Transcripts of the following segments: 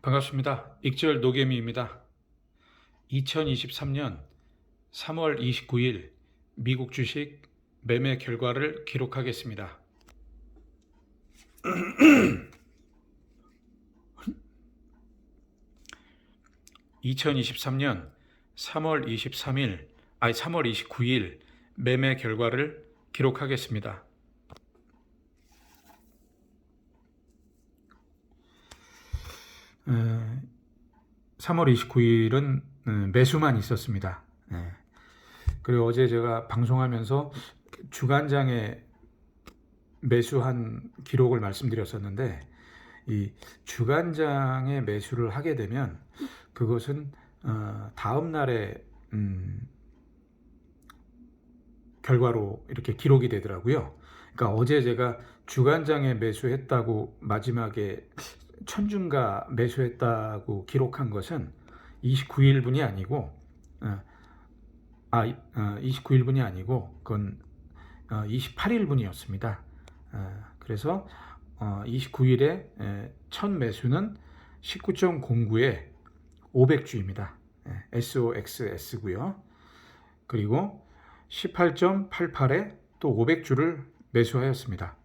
반갑습니다. 익절 노개미입니다. 2023년 3월 29일 미국 주식 매매 결과를 기록하겠습니다. 2023년 3월 29일 매매 결과를 기록하겠습니다. 에, 3월 29일은 매수만 있었습니다. 그리고 어제 제가 방송하면서 주간장에 매수한 기록을 말씀드렸었는데, 이 주간장에 매수를 하게 되면 그것은 다음 날에 결과로 이렇게 기록이 되더라고요. 그러니까 어제 제가 주간장에 매수했다고 마지막에 천중가 매수했다고 기록한 것은 29일분이 아니고 29일분이 아니고 그건 28일분이었습니다. 그래서 29일에 첫 매수는 19.09에 500주입니다. SOXS고요. 그리고 18.88에 또 500주를 매수하였습니다.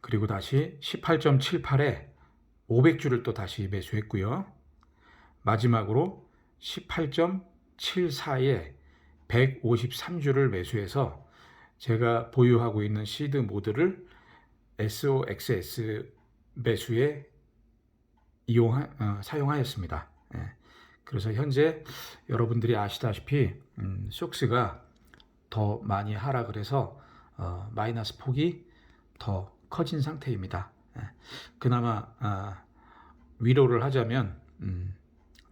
그리고 다시 18.78에 500주를 또 다시 매수했고요. 마지막으로 18.74에 153주를 매수해서 제가 보유하고 있는 시드 모드를 SOXS 매수에 사용하였습니다. 그래서 현재 여러분들이 아시다시피 속스가 더 많이 하락을 해서 마이너스 폭이 더 커진 상태입니다. 그나마 위로를 하자면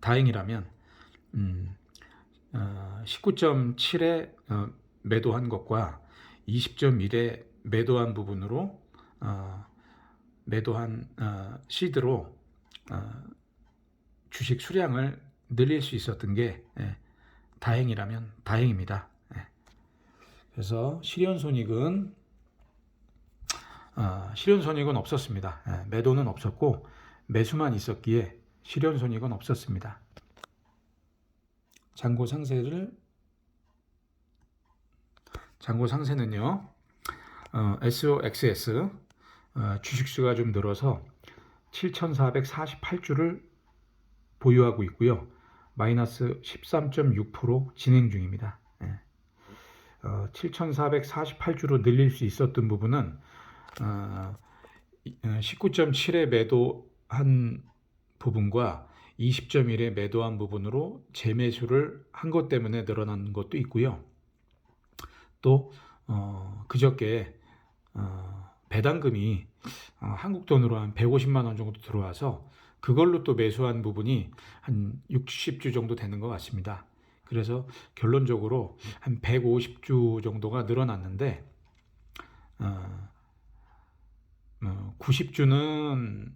다행이라면 19.7에 매도한 것과 20.1에 매도한 부분으로 매도한 시드로 주식 수량을 늘릴 수 있었던 게 다행이라면 다행입니다. 그래서 실현손익은 없었습니다. 매도는 없었고 매수만 있었기에 실현손익은 없었습니다. 잔고 상세는요, SOXS 주식수가 좀 늘어서 7,448주를 보유하고 있고요. 마이너스 13.6% 진행 중입니다. 7,448주로 늘릴 수 있었던 부분은 19.7에 매도한 부분과 20.1에 매도한 부분으로 재매수를 한 것 때문에 늘어난 것도 있고요. 또 그저께 배당금이 한국 돈으로 한 150만 원 정도 들어와서 그걸로 또 매수한 부분이 한 60주 정도 되는 것 같습니다. 그래서 결론적으로 한 150주 정도가 늘어났는데 90주는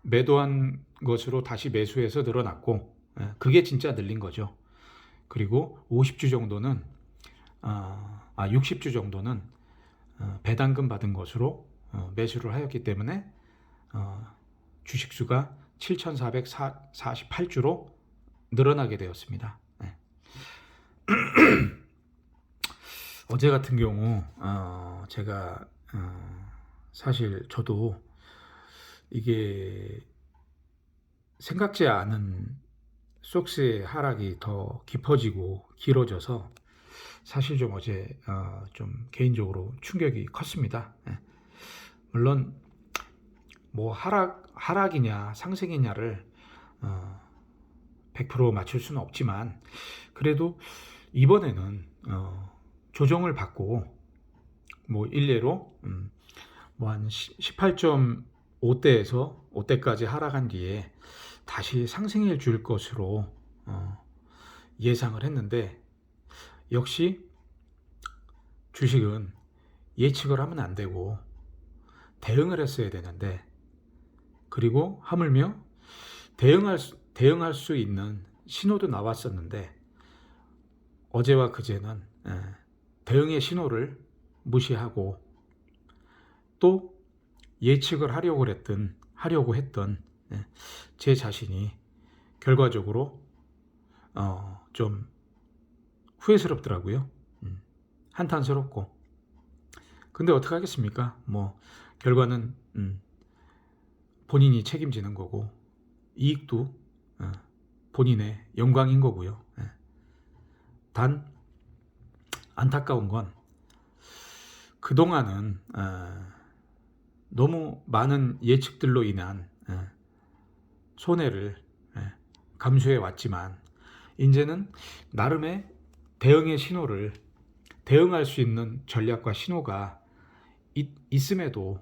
매도한 것으로 다시 매수해서 늘어났고, 그게 진짜 늘린 거죠. 그리고 50주 정도는 60주 정도는 배당금 받은 것으로 매수를 하였기 때문에 주식수가 7,448주로 늘어나게 되었습니다. 어제 같은 경우 제가 사실 저도 이게 생각지 않은 속스의 하락이 더 깊어지고 길어져서 사실 좀 어제 좀 개인적으로 충격이 컸습니다. 물론 뭐 하락이냐 상승이냐를 100% 맞출 수는 없지만 그래도 이번에는 조정을 받고 뭐 일례로 뭐 한 18.5대에서 5대까지 하락한 뒤에 다시 상승해 줄 것으로 예상을 했는데, 역시 주식은 예측을 하면 안 되고 대응을 했어야 되는데, 그리고 하물며 대응할 수 있는 신호도 나왔었는데 어제와 그제는 대응의 신호를 무시하고 또 예측을 하려고 했던 하려고 했던 제 자신이 결과적으로 좀 후회스럽더라고요. 한탄스럽고. 근데 어떻게 하겠습니까? 뭐 결과는 본인이 책임지는 거고 이익도 본인의 영광인 거고요. 단 안타까운 건 그동안은 너무 많은 예측들로 인한 손해를 감수해 왔지만 이제는 나름의 대응의 신호를 대응할 수 있는 전략과 신호가 있음에도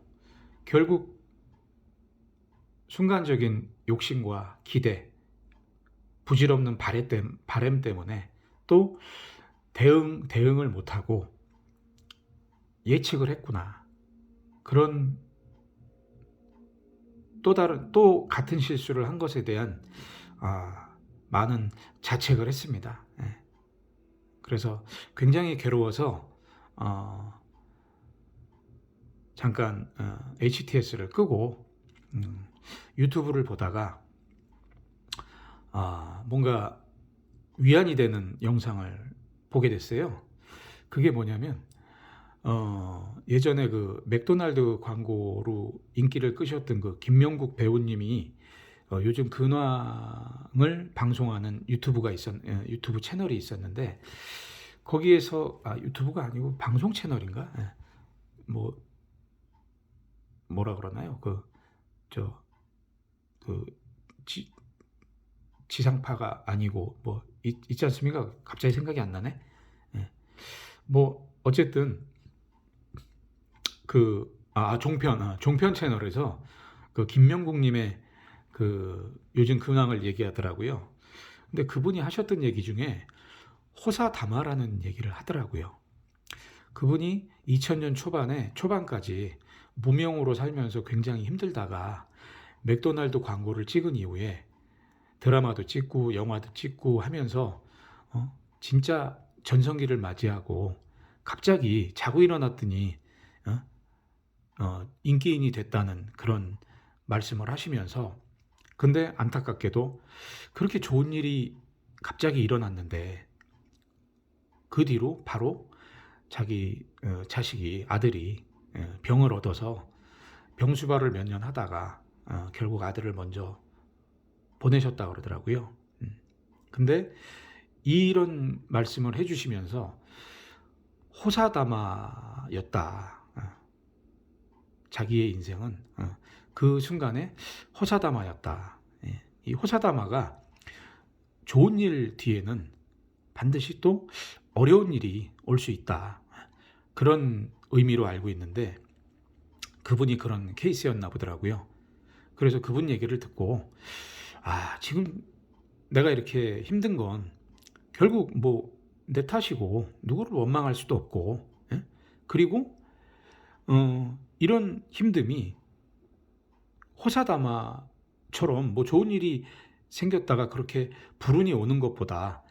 결국 순간적인 욕심과 기대, 부질없는 바램 때문에 또 대응을 못하고 예측을 했구나. 그런 또 같은 실수를 한 것에 대한 많은 자책을 했습니다. 그래서 굉장히 괴로워서 잠깐 HTS를 끄고 유튜브를 보다가 뭔가 위안이 되는 영상을 보게 됐어요. 그게 뭐냐면 예전에 그 맥도날드 광고로 인기를 끄셨던 그 김명국 배우님이 요즘 근황을 방송하는 유튜브 채널이 있었는데 거기에서 유튜브가 아니고 방송 채널인가? 뭐라 그러나요? 지상파가 아니고 뭐 있지 않습니까? 갑자기 생각이 안 나네. 뭐 어쨌든 종편 채널에서 그 김명국님의 그 요즘 근황을 얘기하더라고요. 근데 그분이 하셨던 얘기 중에 호사다마라는 얘기를 하더라고요. 그분이 2000년 초반까지 무명으로 살면서 굉장히 힘들다가 맥도날드 광고를 찍은 이후에 드라마도 찍고 영화도 찍고 하면서 진짜 전성기를 맞이하고 갑자기 자고 일어났더니 인기인이 됐다는 그런 말씀을 하시면서 근데 안타깝게도 그렇게 좋은 일이 갑자기 일어났는데 그 뒤로 바로 자기 아들이 병을 얻어서 병수발을 몇 년 하다가 결국 아들을 먼저 보내셨다고 그러더라고요. 근데 이런 말씀을 해주시면서 호사다마였다. 자기의 인생은 그 순간에 호사다마였다. 이 호사다마가 좋은 일 뒤에는 반드시 또 어려운 일이 올 수 있다. 그런 의미로 알고 있는데 그분이 그런 케이스였나 보더라고요. 그래서 그분 얘기를 듣고 지금 내가 이렇게 힘든 건 결국 뭐 내 탓이고 누구를 원망할 수도 없고 그리고 이런 힘듦이 호사다마처럼 뭐 좋은 일이 생겼다가 그렇게 불운이 오는 것보다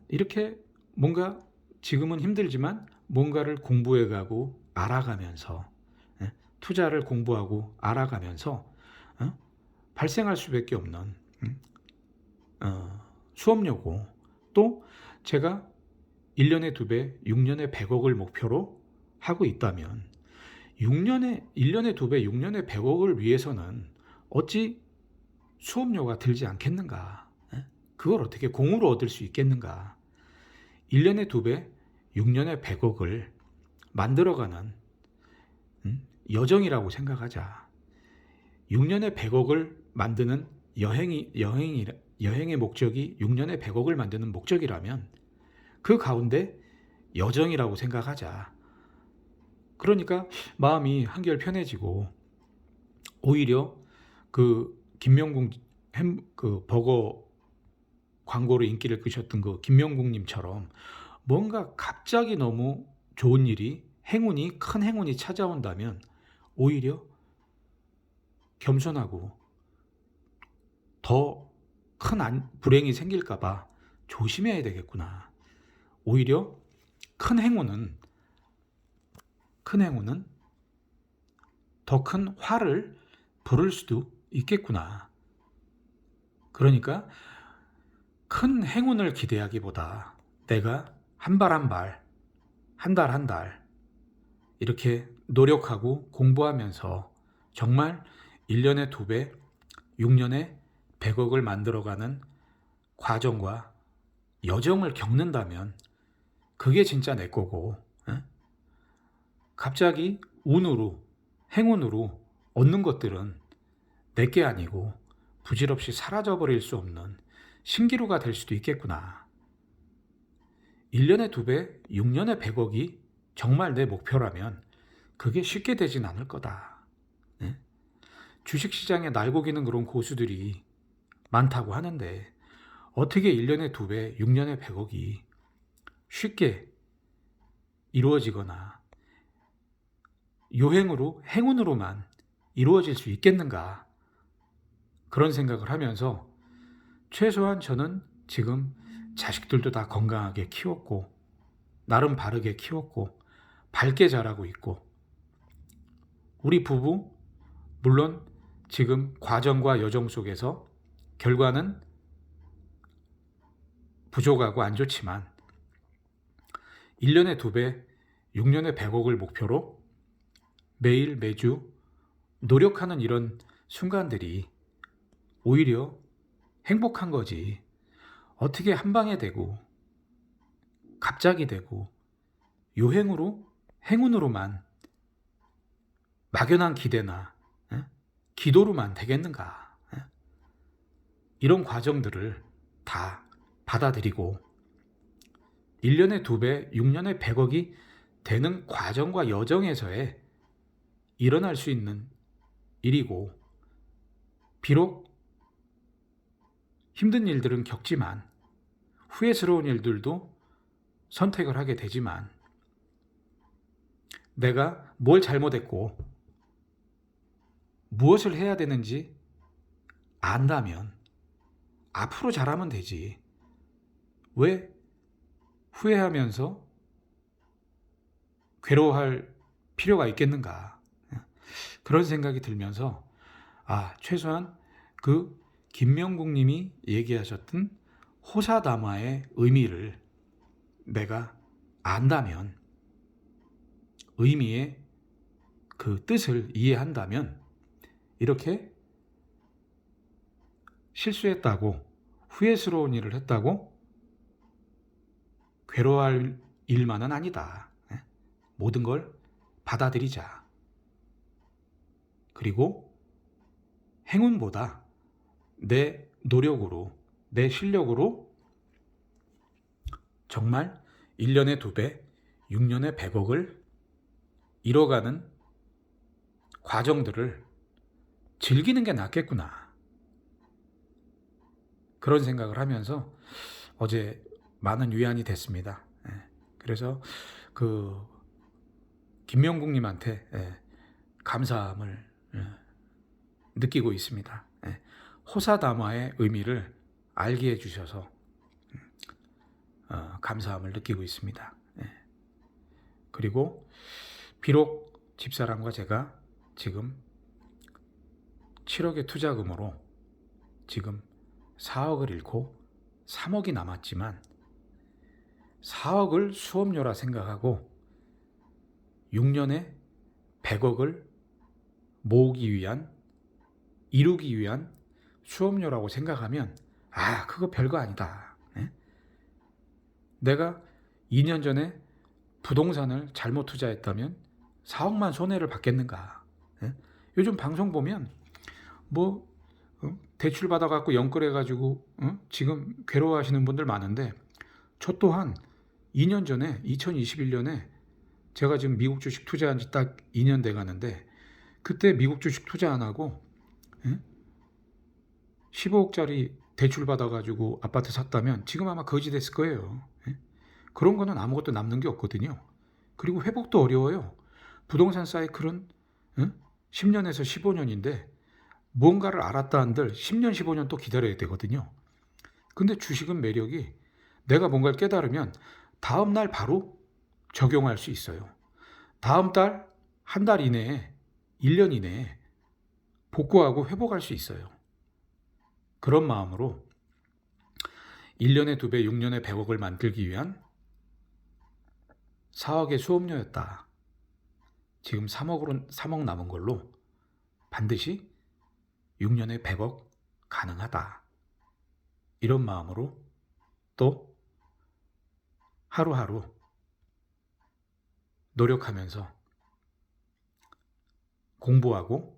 이렇게 뭔가 지금은 힘들지만 뭔가를 공부해가고 알아가면서 투자를 공부하고 알아가면서 발생할 수밖에 없는 수업료고 또 제가 1년에 2배, 6년에 100억을 목표로 하고 있다면 1년에 2배, 6년에 100억을 위해서는 어찌 수업료가 들지 않겠는가? 그걸 어떻게 공으로 얻을 수 있겠는가? 1년에 2배, 6년에 100억을 만들어가는 여정이라고 생각하자. 6년에 100억을 만드는 여행의 목적이 6년에 100억을 만드는 목적이라면 그 가운데 여정이라고 생각하자. 그러니까 마음이 한결 편해지고 오히려 그 김명국 그 버거 광고로 인기를 끄셨던 그 김명국님처럼 뭔가 갑자기 너무 좋은 일이 큰 행운이 찾아온다면 오히려 겸손하고 더 큰 불행이 생길까봐 조심해야 되겠구나. 오히려 큰 행운은 더 큰 화를 부를 수도 있겠구나. 그러니까 큰 행운을 기대하기보다 내가 한 발 한 발, 한 달 한 달 이렇게 노력하고 공부하면서 정말 1년에 2배, 6년에 100억을 만들어가는 과정과 여정을 겪는다면 그게 진짜 내 거고, 갑자기 운으로, 행운으로 얻는 것들은 내게 아니고 부질없이 사라져버릴 수 없는 신기루가 될 수도 있겠구나. 1년에 2배, 6년에 100억이 정말 내 목표라면 그게 쉽게 되진 않을 거다. 주식시장에 날고기는 그런 고수들이 많다고 하는데 어떻게 1년에 2배, 6년에 100억이 쉽게 이루어지거나 요행으로, 행운으로만 이루어질 수 있겠는가? 그런 생각을 하면서 최소한 저는 지금 자식들도 다 건강하게 키웠고 나름 바르게 키웠고 밝게 자라고 있고 우리 부부 물론 지금 과정과 여정 속에서 결과는 부족하고 안 좋지만 1년에 2배, 6년에 100억을 목표로 매일 매주 노력하는 이런 순간들이 오히려 행복한 거지. 어떻게 한 방에 되고 갑자기 되고 요행으로 행운으로만 막연한 기대나 기도로만 되겠는가. 이런 과정들을 다 받아들이고 1년에 2배, 6년에 100억이 되는 과정과 여정에서의 일어날 수 있는 일이고 비록 힘든 일들은 겪지만 후회스러운 일들도 선택을 하게 되지만 내가 뭘 잘못했고 무엇을 해야 되는지 안다면 앞으로 잘하면 되지. 왜 후회하면서 괴로워할 필요가 있겠는가. 그런 생각이 들면서 최소한 그 김명국 님이 얘기하셨던 호사다마의 의미를 내가 안다면 의미의 그 뜻을 이해한다면 이렇게 실수했다고 후회스러운 일을 했다고 괴로워할 일만은 아니다. 모든 걸 받아들이자. 그리고 행운보다 내 노력으로, 내 실력으로 정말 1년에 2배, 6년에 100억을 이뤄가는 과정들을 즐기는 게 낫겠구나. 그런 생각을 하면서 어제 많은 위안이 됐습니다. 그래서 그 김명국님한테 감사함을 느끼고 있습니다. 호사다마의 의미를 알게 해주셔서 감사함을 느끼고 있습니다. 그리고 비록 집사람과 제가 지금 7억의 투자금으로 지금 4억을 잃고 3억이 남았지만 4억을 수업료라 생각하고 6년에 100억을 모으기 위한, 이루기 위한 수업료라고 생각하면 그거 별거 아니다. 내가 2년 전에 부동산을 잘못 투자했다면 4억만 손해를 받겠는가. 요즘 방송 보면 대출 받아갖고 연끌해가지고 지금 괴로워하시는 분들 많은데 저 또한 2년 전에 2021년에 제가 지금 미국 주식 투자한 지 딱 2년 돼 가는데 그때 미국 주식 투자 안 하고 15억짜리 대출 받아가지고 아파트 샀다면 지금 아마 거지 됐을 거예요. 그런 거는 아무것도 남는 게 없거든요. 그리고 회복도 어려워요. 부동산 사이클은 10년에서 15년인데 뭔가를 알았다 한들 10년, 15년 또 기다려야 되거든요. 근데 주식은 매력이 내가 뭔가를 깨달으면 다음 날 바로 적용할 수 있어요. 다음 달, 한 달 이내에, 1년 이내에 복구하고 회복할 수 있어요. 그런 마음으로 1년에 2배, 6년에 100억을 만들기 위한 4억의 수업료였다. 지금 3억 남은 걸로 반드시 6년에 100억 가능하다. 이런 마음으로 또 하루하루 노력하면서 공부하고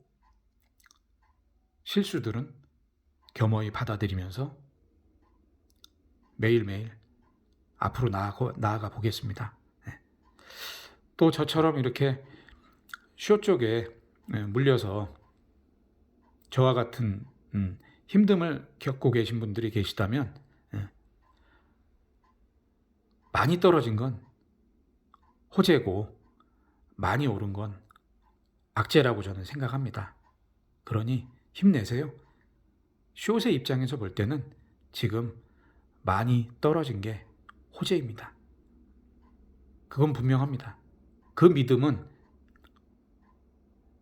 실수들은 겸허히 받아들이면서 매일매일 앞으로 나아가 보겠습니다. 또 저처럼 이렇게 쇼 쪽에 물려서 저와 같은 힘듦을 겪고 계신 분들이 계시다면 많이 떨어진 건 호재고 많이 오른 건 악재라고 저는 생각합니다. 그러니 힘내세요. 숏의 입장에서 볼 때는 지금 많이 떨어진 게 호재입니다. 그건 분명합니다. 그 믿음은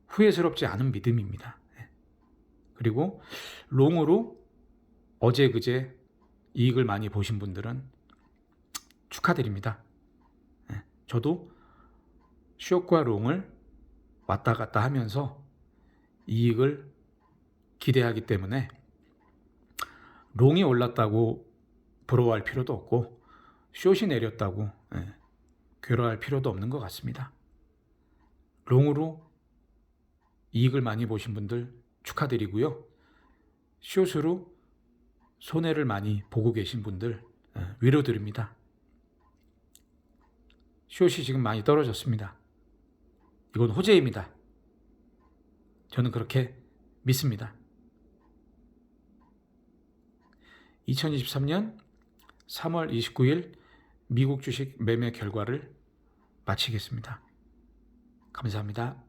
후회스럽지 않은 믿음입니다. 그리고 롱으로 어제 그제 이익을 많이 보신 분들은 축하드립니다. 저도 숏과 롱을 왔다 갔다 하면서 이익을 기대하기 때문에 롱이 올랐다고 부러워할 필요도 없고 숏이 내렸다고 괴로워할 필요도 없는 것 같습니다. 롱으로 이익을 많이 보신 분들 축하드리고요. 숏으로 손해를 많이 보고 계신 분들 위로드립니다. 숏이 지금 많이 떨어졌습니다. 이건 호재입니다. 저는 그렇게 믿습니다. 2023년 3월 29일 미국 주식 매매 결과를 마치겠습니다. 감사합니다.